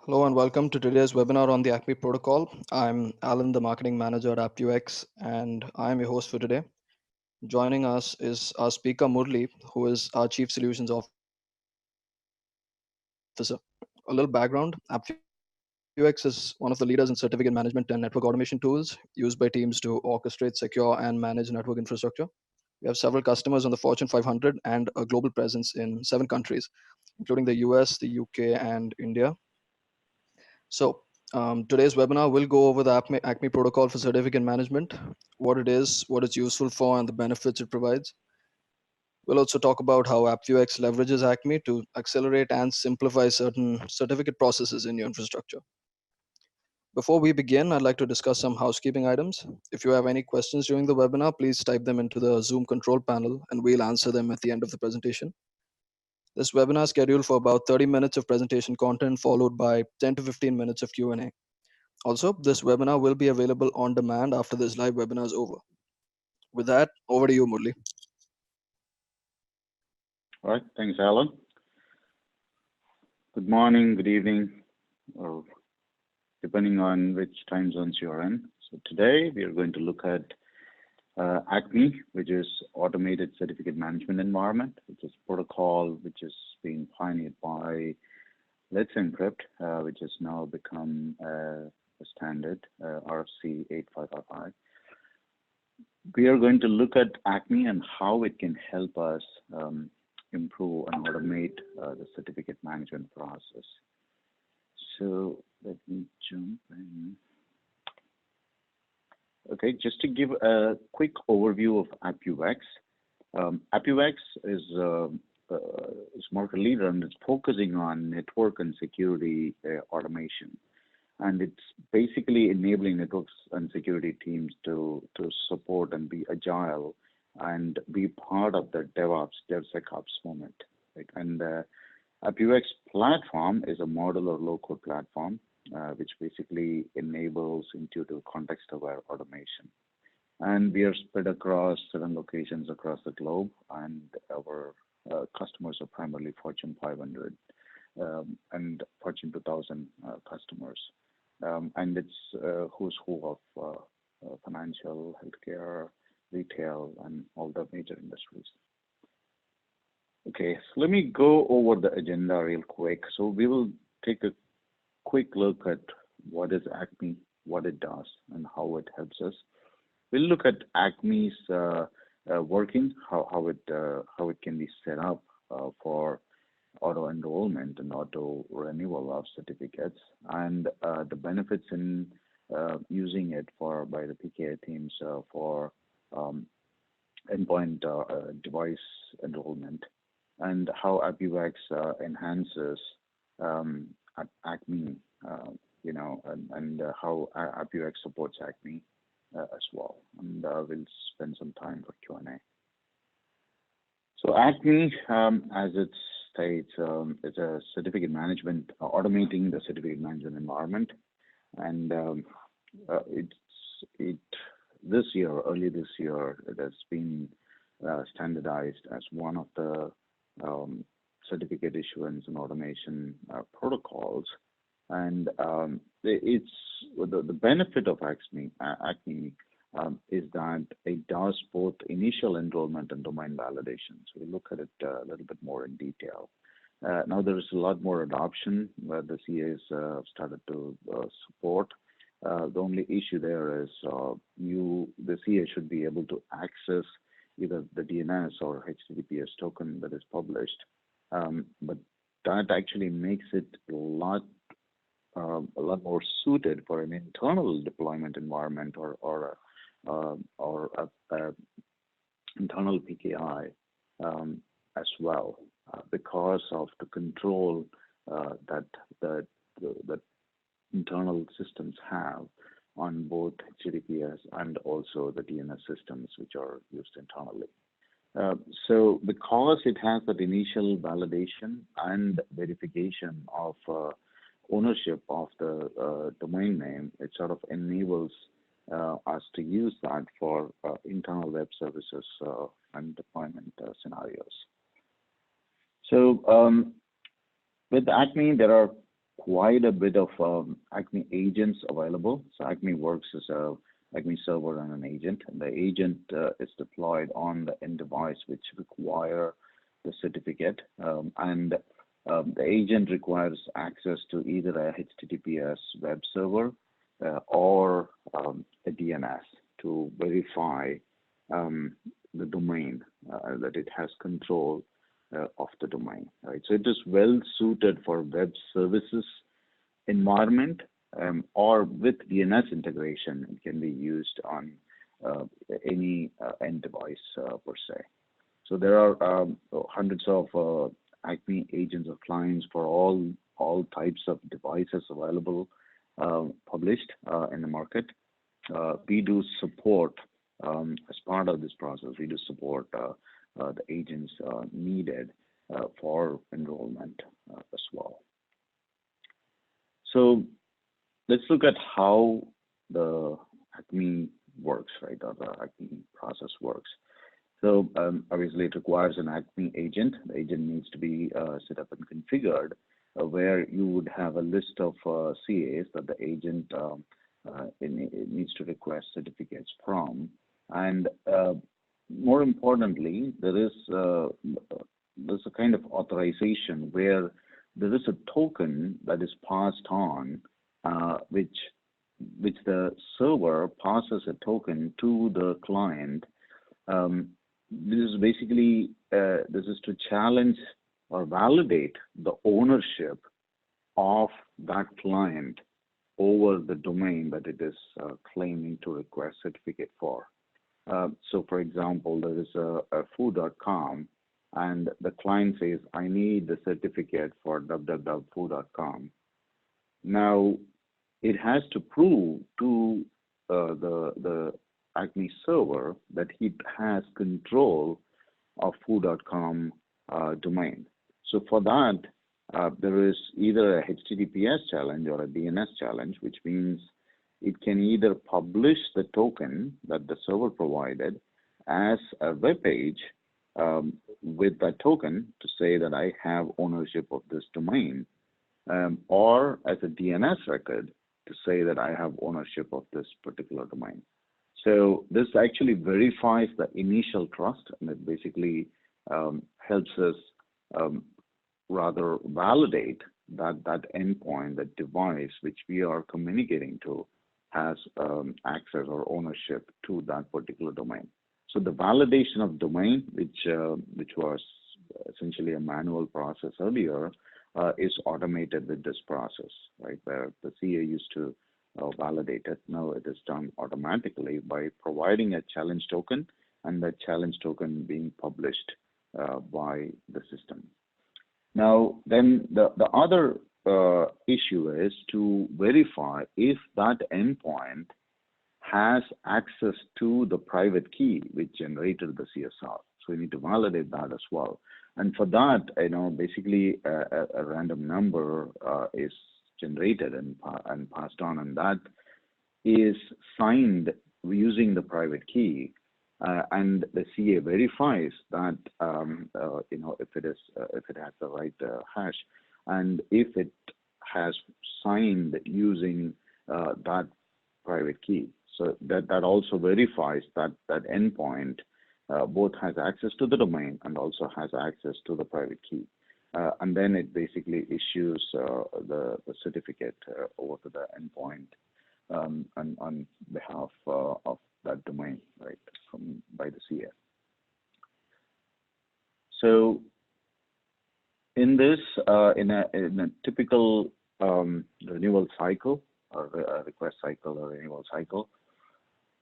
Hello and welcome to today's webinar on the ACME protocol. I'm Alan, the marketing manager at AppViewX, and I'm your host for today. Joining us is our speaker Murli, who is our Chief Solutions Officer. A little background: AppViewX is one of the leaders in certificate management and network automation tools used by teams to orchestrate, secure, and manage network infrastructure. We have several customers on the Fortune 500 and a global presence in 7 countries, including the US, the UK, and India. Today's webinar will go over the ACME protocol for certificate management, what it is, what it's useful for, and the benefits it provides. We'll also talk about how AppViewX leverages ACME to accelerate and simplify certain certificate processes in your infrastructure. Before we begin, I'd like to discuss some housekeeping items. If you have any questions during the webinar, please type them into the Zoom control panel and we'll answer them at the end of the presentation. This webinar is scheduled for about 30 minutes of presentation content followed by 10 to 15 minutes of Q&A. Also, this webinar will be available on demand after this live webinar is over. With that, over to you, Murli. All right, thanks, Alan. Good morning, good evening, or depending on which time zones you're in. So today we are going to look at ACME, which is Automated Certificate Management Environment, which is protocol which is being pioneered by Let's Encrypt, which has now become a standard, RFC 8555. We are going to look at ACME and how it can help us improve and automate the certificate management process. So let me jump in. Okay, just to give a quick overview of AppViewX. AppViewX is market leader and it's focusing on network and security automation. And it's basically enabling networks and security teams to support and be agile and be part of the DevSecOps movement. Right? And AppViewX platform is a modular low-code platform, which basically enables intuitive context-aware automation. And we are spread across 7 locations across the globe, and our customers are primarily Fortune 500 and Fortune 2000 customers. And it's who's who of financial, healthcare, retail, and all the major industries. Okay, so let me go over the agenda real quick. So we will take a quick look at what is ACME, what it does, and how it helps us. We'll look at ACME's working, how it can be set up for auto enrollment and auto renewal of certificates, and the benefits in using it by the PKI teams for endpoint device enrollment, and how AppViewX enhances ACME, and how AppViewX supports ACME as well. And we'll spend some time for Q&A. So ACME, as it states, is a certificate management, automating the certificate management environment, and early this year, it has been standardized as one of the certificate issuance and automation protocols. And it's the benefit of ACME is that it does both initial enrollment and domain validation. So we look at it a little bit more in detail. Now there is a lot more adoption where the CAs started to support. The only issue there is the CA should be able to access either the DNS or HTTPS token that is published, but that actually makes it a lot more suited for an internal deployment environment or a internal PKI as well, because of the control that the internal systems have on both HTTPS and also the DNS systems which are used internally. So because it has that initial validation and verification of ownership of the domain name, it sort of enables us to use that for internal web services and deployment scenarios. So with ACME, there are quite a bit of ACME agents available. So ACME works as a ACME server and an agent. And the agent is deployed on the end device which require the certificate. The agent requires access to either a HTTPS web server or a DNS to verify the domain, that it has control of the domain, right? So it is well suited for web services environment, or with DNS integration. It can be used on any end device per se. So there are hundreds of ACME agents or clients for all types of devices available, published in the market. We do support, as part of this process, we do support the agents needed for enrollment as well. So let's look at how the ACME works, right, or the ACME process works. So obviously it requires an ACME agent. The agent needs to be set up and configured, where you would have a list of CAs that the agent it needs to request certificates from. And more importantly, there's a kind of authorization where there is a token that is passed on, which the server passes a token to the client. This is basically this is to challenge or validate the ownership of that client over the domain that it is claiming to request certificate for. So for example, there is a foo.com, and the client says, I need the certificate for www.foo.com. Now, it has to prove to the ACME server that it has control of foo.com domain. So for that, there is either a HTTPS challenge or a DNS challenge, which means it can either publish the token that the server provided as a web page with that token to say that I have ownership of this domain, or as a DNS record to say that I have ownership of this particular domain. So this actually verifies the initial trust, and it basically helps us rather validate that that endpoint, that device which we are communicating to, has access or ownership to that particular domain. So the validation of domain, which was essentially a manual process earlier, is automated with this process, right? Where the CA used to validate it. Now it is done automatically by providing a challenge token, and that challenge token being published by the system. Now, then the other issue is to verify if that endpoint has access to the private key which generated the CSR. So we need to validate that as well. And for that, basically a random number is generated and passed on, and that is signed using the private key. And the CA verifies that if it has the right hash, and if it has signed using that private key. So that also verifies that that endpoint both has access to the domain and also has access to the private key. And then it basically issues the certificate over to the endpoint on behalf of that domain, right, by the CA. So in this, in a typical renewal cycle, or a request cycle or renewal cycle,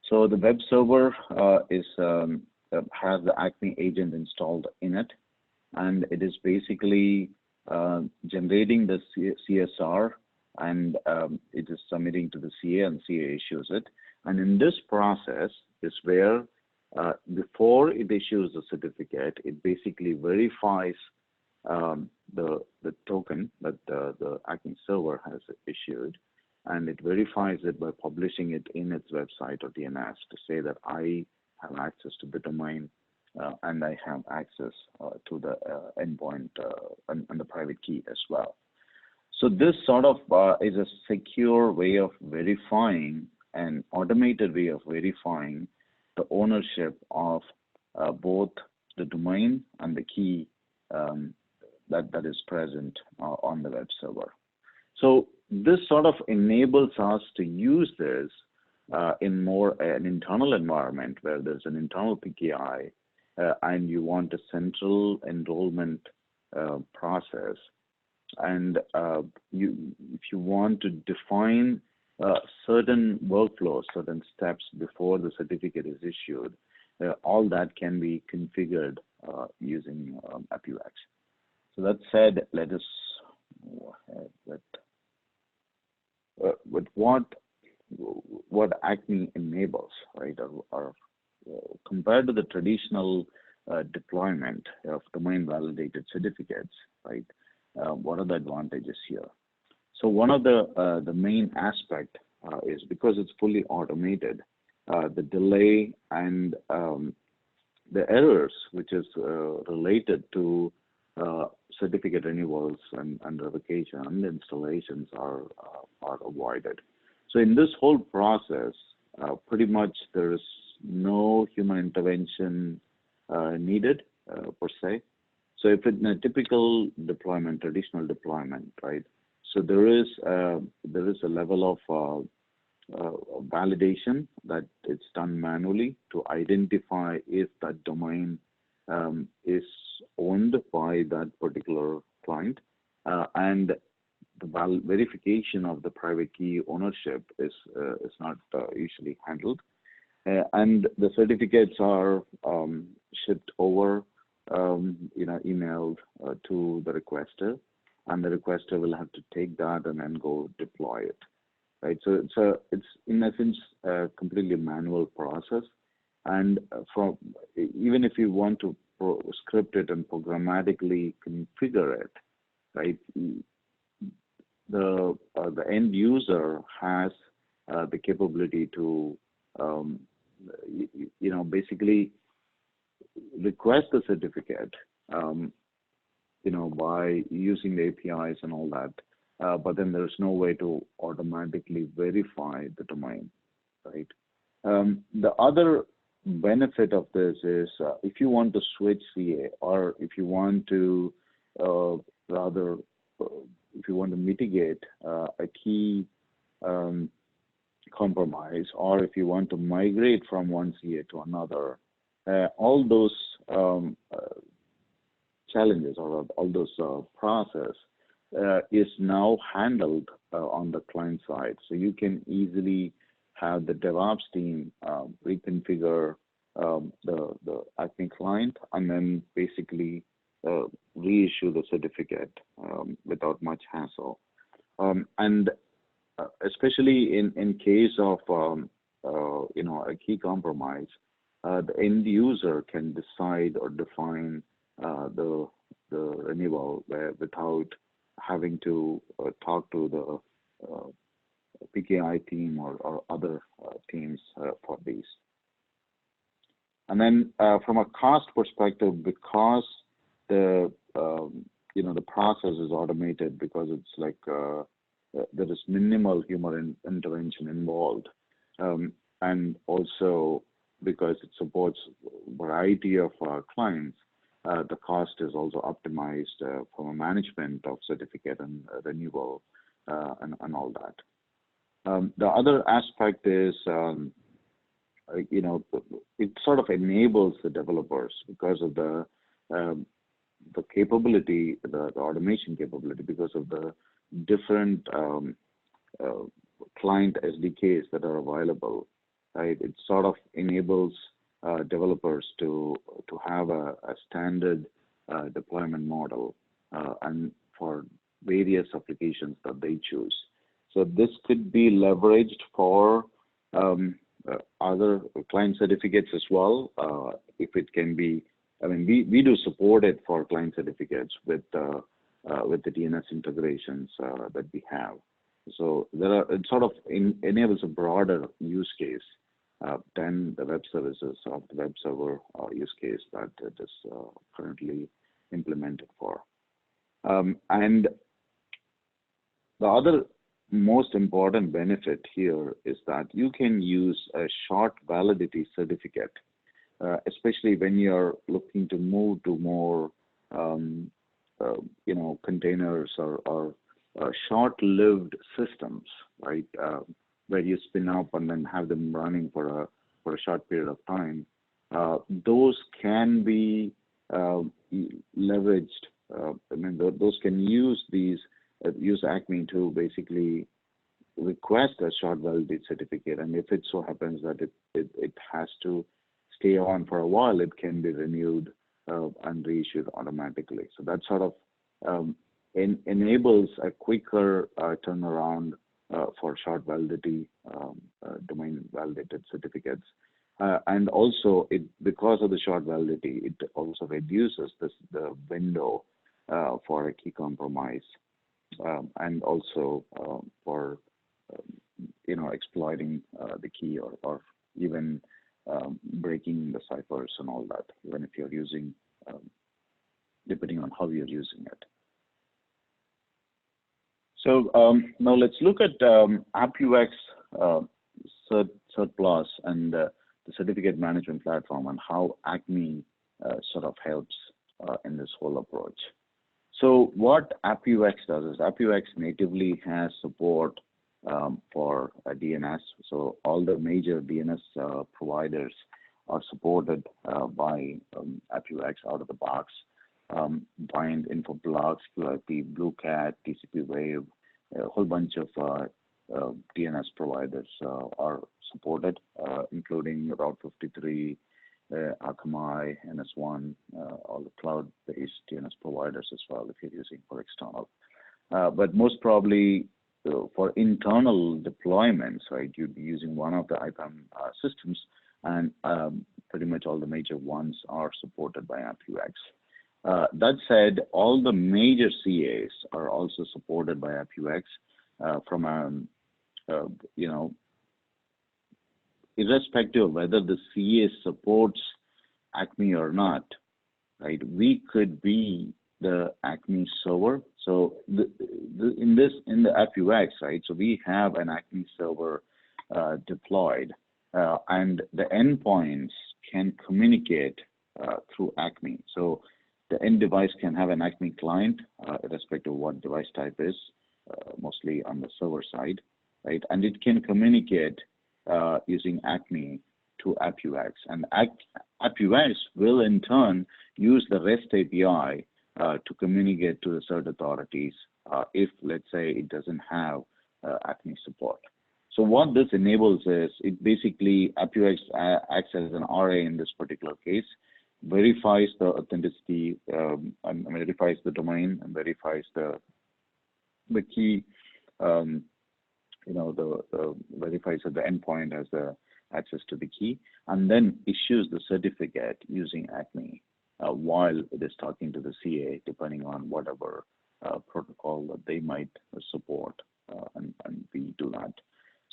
so the web server has the ACME agent installed in it, and it is basically generating the CSR, and it is submitting to the CA, and CA issues it. And in this process is where before it issues the certificate, it basically verifies the token that the ACME server has issued, and it verifies it by publishing it in its website or DNS to say that I have access to the domain and I have access to the endpoint and the private key as well. So this sort of is a secure way of verifying, an automated way of verifying the ownership of both the domain and the key that is present on the web server. So this sort of enables us to use this in more an internal environment where there's an internal PKI and you want a central enrollment process, and if you want to define certain workflows, certain steps before the certificate is issued, all that can be configured using AppViewX. So that said, let us move ahead with what ACME enables, right? Or compared to the traditional deployment of domain-validated certificates, right? What are the advantages here? So one of the main aspect is because it's fully automated, the delay and the errors which is related to certificate renewals and revocation and installations are avoided. So in this whole process, pretty much there is no human intervention needed per se. So if in a typical deployment, traditional deployment, right? So there is a level of validation that it's done manually to identify if that domain is owned by that particular client, and the verification of the private key ownership is not usually handled, and the certificates are shipped over, emailed to the requester, and the requester will have to take that and then go deploy it. Right, so it's in essence a completely manual process, and even if you want to script it and programmatically configure it, right, the end user has the capability to basically request the certificate, by using the APIs and all that. But then there's no way to automatically verify the domain, right? The other benefit of this is if you want to switch CA, or if you want to if you want to mitigate a key compromise, or if you want to migrate from one CA to another, all those challenges or all those process is now handled on the client side. So you can easily have the DevOps team reconfigure the ACME client and then basically reissue the certificate without much hassle. And especially in case of a key compromise, the end user can decide or define the renewal without having to talk to the PKI team or other teams for these. And then from a cost perspective, because the process is automated, because it's like there is minimal human intervention involved, and also because it supports a variety of clients, the cost is also optimized from a management of certificate and renewal and all that. The other aspect is, it sort of enables the developers because of the capability, the automation capability, because of the different client SDKs that are available. Right, it sort of enables developers to have a standard deployment model and for various applications that they choose. So this could be leveraged for other client certificates as well, if it can be. I mean, we do support it for client certificates with the DNS integrations that we have. So it sort of enables a broader use case than the web services of the web server use case that it is currently implemented for. And The other most important benefit here is that you can use a short validity certificate, especially when you're looking to move to more, containers or short-lived systems, right? Where you spin up and then have them running for a short period of time. Those can be leveraged. Those can use ACME to basically request a short validity certificate, and if it so happens that it has to stay on for a while, it can be renewed and reissued automatically. So that sort of enables a quicker turnaround for short validity domain validated certificates. And also, because of the short validity, it also reduces the window for a key compromise, and also for exploiting the key or even breaking the ciphers and all that, even if you're using, depending on how you're using it. So now let's look at AppViewX CERT Plus and the certificate management platform and how ACME sort of helps in this whole approach. So what AppViewX does is AppViewX natively has support for DNS. So all the major DNS providers are supported by AppViewX out of the box. Bind, Infoblox, QIP, BlueCat, TCP Wave, a whole bunch of DNS providers are supported, including Route 53, ACME, NS1, all the cloud-based DNS providers as well if you're using for external. But most probably for internal deployments, right, you'd be using one of the IPAM systems, and pretty much all the major ones are supported by AppViewX. That said, all the major CAs are also supported by AppViewX from irrespective of whether the CA supports ACME or not, right? We could be the ACME server. So in the AppViewX, right? So we have an ACME server deployed, and the endpoints can communicate through ACME. So the end device can have an ACME client, irrespective of what device type is, mostly on the server side, right? And it can communicate using ACME to AppViewX. And AppViewX will in turn use the REST API to communicate to the CERT authorities if, let's say, it doesn't have ACME support. So what this enables is, it basically, AppViewX acts as an RA in this particular case, verifies the authenticity, and verifies the domain, and verifies the key, verifies that the endpoint has the access to the key, and then issues the certificate using ACME while it is talking to the CA, depending on whatever protocol that they might support, and we do that.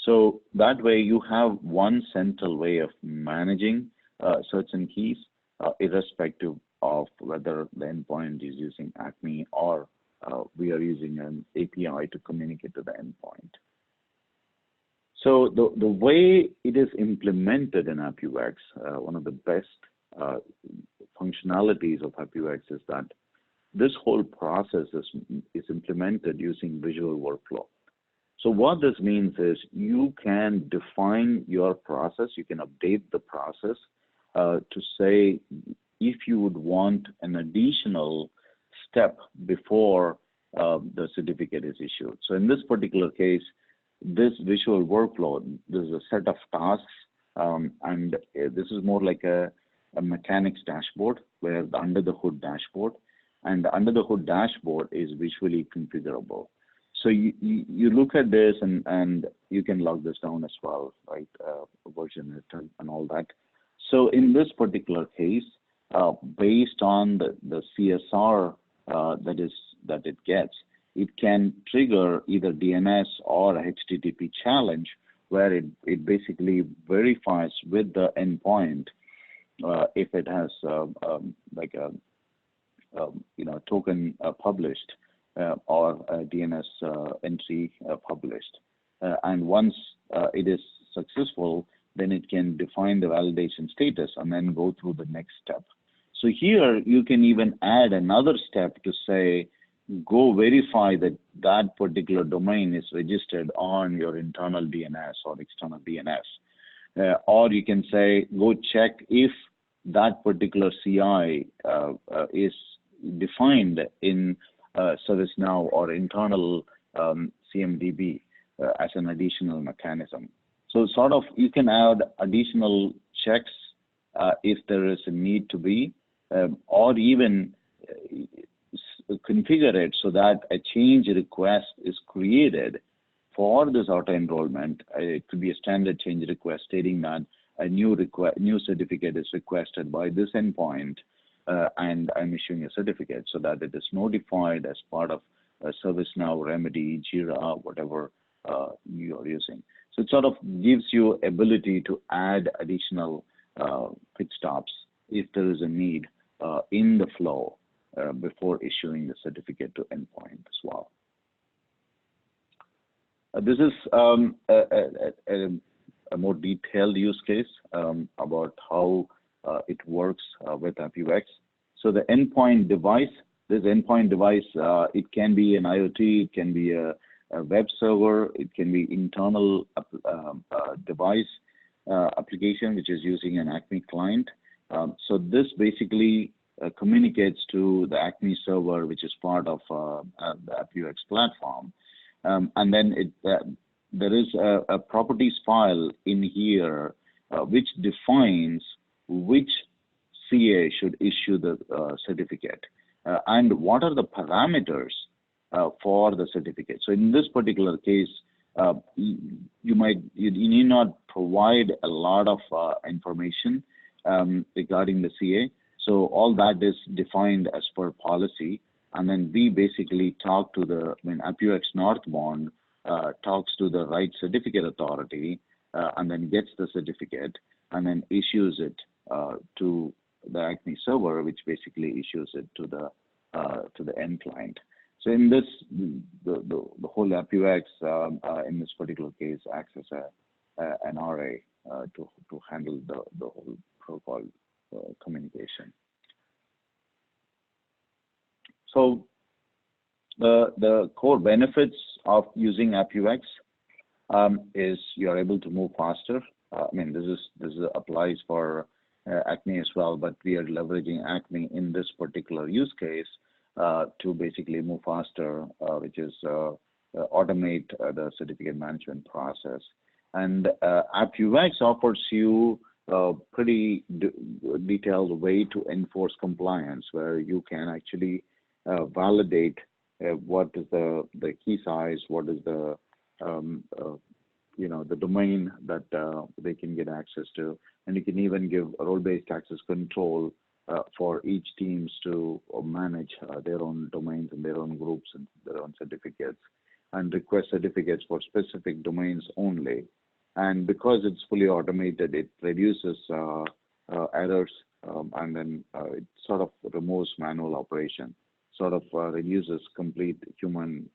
So that way you have one central way of managing certain keys, irrespective of whether the endpoint is using ACME or we are using an API to communicate to the endpoint. So the way it is implemented in AppViewX, one of the best functionalities of AppViewX is that this whole process is implemented using visual workflow. So what this means is you can define your process, you can update the process to say if you would want an additional step before the certificate is issued. So in this particular case, this visual workflow, there's a set of tasks, and this is more like a mechanics dashboard, where the under the hood dashboard, and the under the hood dashboard is visually configurable. So you look at this, and you can log this down as well, right? Version it and all that. So in this particular case, based on the CSR that it gets, it can trigger either DNS or a HTTP challenge, where it basically verifies with the endpoint if it has like a token published, or DNS entry published. And once it is successful, then it can define the validation status and then go through the next step. So here you can even add another step to say, go verify that that particular domain is registered on your internal DNS or external DNS. Or you can say, go check if that particular CI is defined in ServiceNow or internal CMDB as an additional mechanism. So sort of you can add additional checks if there is a need to be, or even configure it so that a change request is created for this auto enrollment. It could be a standard change request stating that a new certificate is requested by this endpoint, and I'm issuing a certificate, so that it is notified as part of a ServiceNow, Remedy, Jira, whatever you are using. So it sort of gives you ability to add additional pit stops if there is a need in the flow before issuing the certificate to endpoint as well. This is a more detailed use case about how it works with AppViewX. So the endpoint device, this endpoint device, it can be an IoT, it can be a web server, it can be internal device application which is using an ACME client. So this basically communicates to the ACME server, which is part of the AppViewX platform. And then there is a properties file in here which defines which CA should issue the certificate and what are the parameters for the certificate. So in this particular case, you need not provide a lot of information regarding the CA. So all that is defined as per policy. And then we basically talk to AppViewX Northbound talks to the right certificate authority and then gets the certificate and then issues it to the ACME server, which basically issues it to the end client. So in this, the whole AppViewX in this particular case acts as an RA to handle the whole protocol communication. So the core benefits of using AppViewX is you're able to move faster. This applies for ACME as well, but we are leveraging ACME in this particular use case to basically move faster, which is automate the certificate management process. And AppViewX offers you a pretty detailed way to enforce compliance, where you can actually validate what is the key size, what is the the domain that they can get access to, and you can even give role-based access control for each teams to manage their own domains and their own groups and their own certificates, and request certificates for specific domains only. And because it's fully automated, it reduces errors, and then it sort of removes manual operation, sort of reduces complete human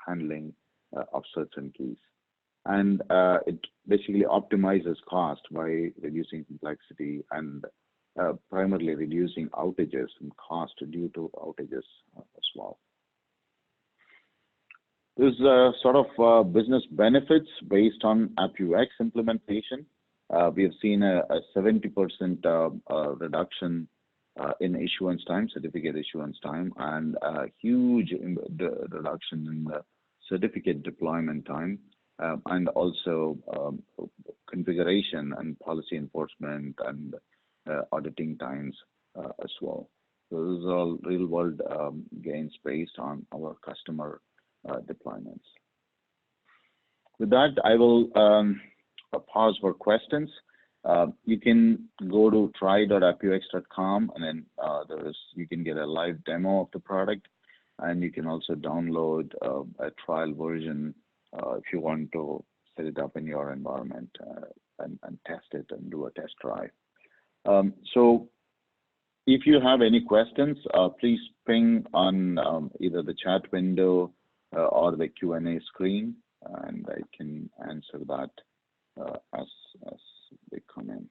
handling of certain keys. And it basically optimizes cost by reducing complexity and primarily reducing outages and cost due to outages as well. There's sort of business benefits based on AppViewX implementation. We have seen a 70% reduction in issuance time, certificate issuance time, and a huge reduction in the certificate deployment time, and also configuration and policy enforcement and auditing times as well. So this is all real-world gains based on our customer deployments. With that, I will pause for questions. You can go to try.appvx.com, and then you can get a live demo of the product, and you can also download a trial version if you want to set it up in your environment and test it and do a test drive. So If you have any questions, please ping on either the chat window or the Q&A screen, and I can answer that as they come in.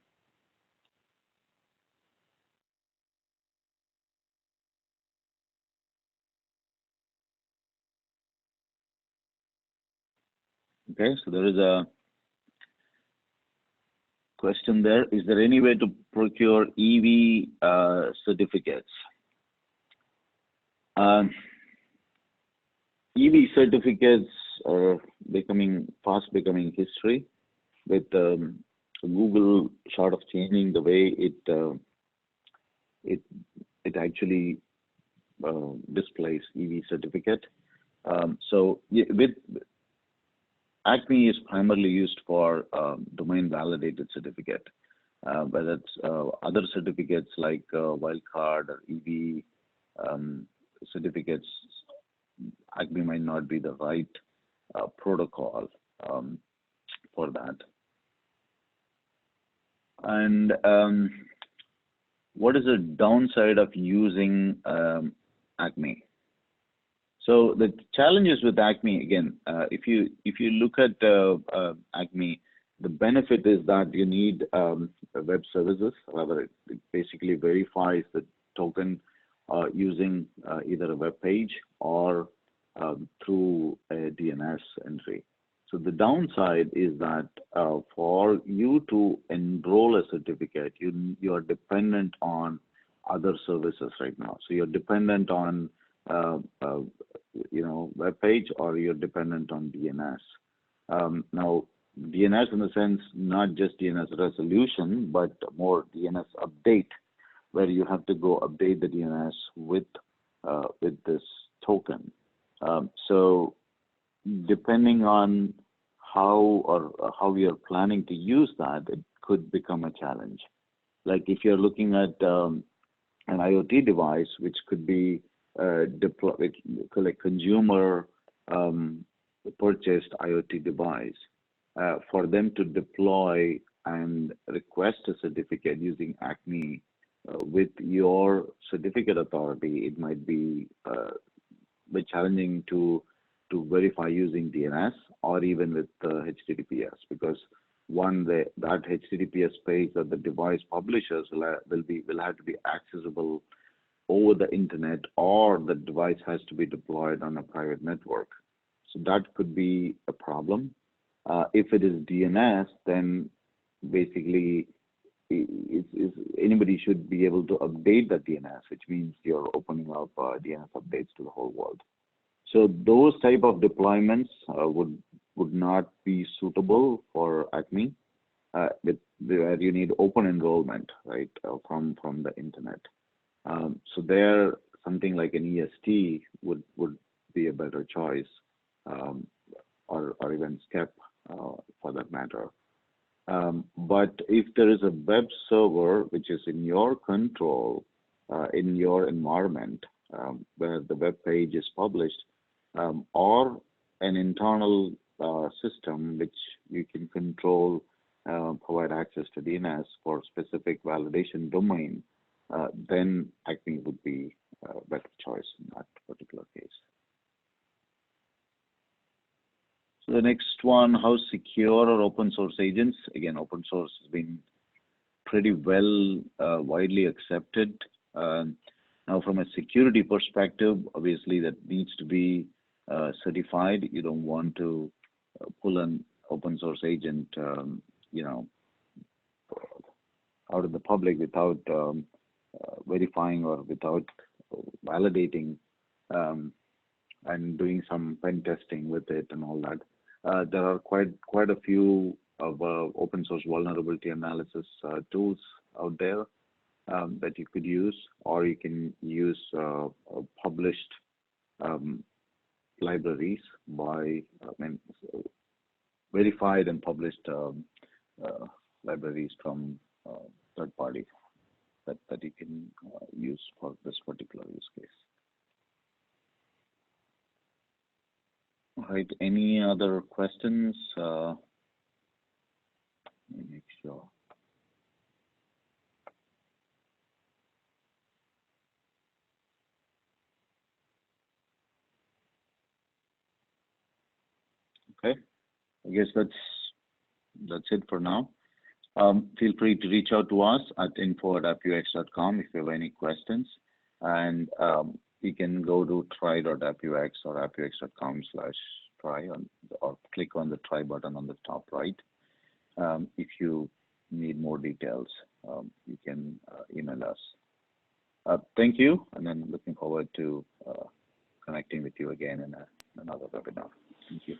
Okay, so there is a question there. Is there any way to procure EV certificates? EV certificates are fast becoming history, with Google sort of changing the way it actually displays EV certificate. So with ACME is primarily used for domain validated certificate, whether it's other certificates like wildcard or EV certificates. ACME might not be the right protocol for that. And what is the downside of using ACME? So the challenges with ACME, again, if you look at ACME, the benefit is that you need web services. However, it basically verifies the token using either a web page or through a DNS entry. So the downside is that for you to enroll a certificate, you are dependent on other services right now. So you're dependent on web page, or you're dependent on DNS. Now, DNS in the sense, not just DNS resolution, but more DNS update, where you have to go update the DNS with this token. So depending on how we are planning to use that, it could become a challenge. Like if you're looking at an IoT device, which could be deployed, like consumer purchased IoT device, for them to deploy and request a certificate using ACME with your certificate authority, it might be challenging to verify using DNS or even with HTTPS, because that HTTPS page that the device publishers will have to be accessible over the internet, or the device has to be deployed on a private network. So that could be a problem. If it is DNS, then basically anybody should be able to update the DNS, which means you're opening up DNS updates to the whole world. So those type of deployments would not be suitable for ACME, where you need open enrollment, right, from the internet. So there, something like an EST would be a better choice, or even SCEP for that matter. But if there is a web server which is in your control, in your environment, where the web page is published, or an internal system which you can control, provide access to DNS for specific validation domain, then ACME would be a better choice in that particular case. So the next one, how secure are open source agents? Again, open source has been pretty well widely accepted. Now, from a security perspective, obviously that needs to be certified. You don't want to pull an open source agent, out of the public without verifying or without validating and doing some pen testing with it and all that. There are quite a few of open source vulnerability analysis tools out there that you could use, or you can use published libraries verified and published libraries from third parties that you can use for this particular use case. All right, any other questions? Let me make sure. Okay, I guess that's it for now. Feel free to reach out to us at info@appviews.com if you have any questions, and you can go to try.appviews or appviews.com/try or click on the try button on the top right. If you need more details, you can email us. Thank you, and then looking forward to connecting with you again in another webinar. Thank you.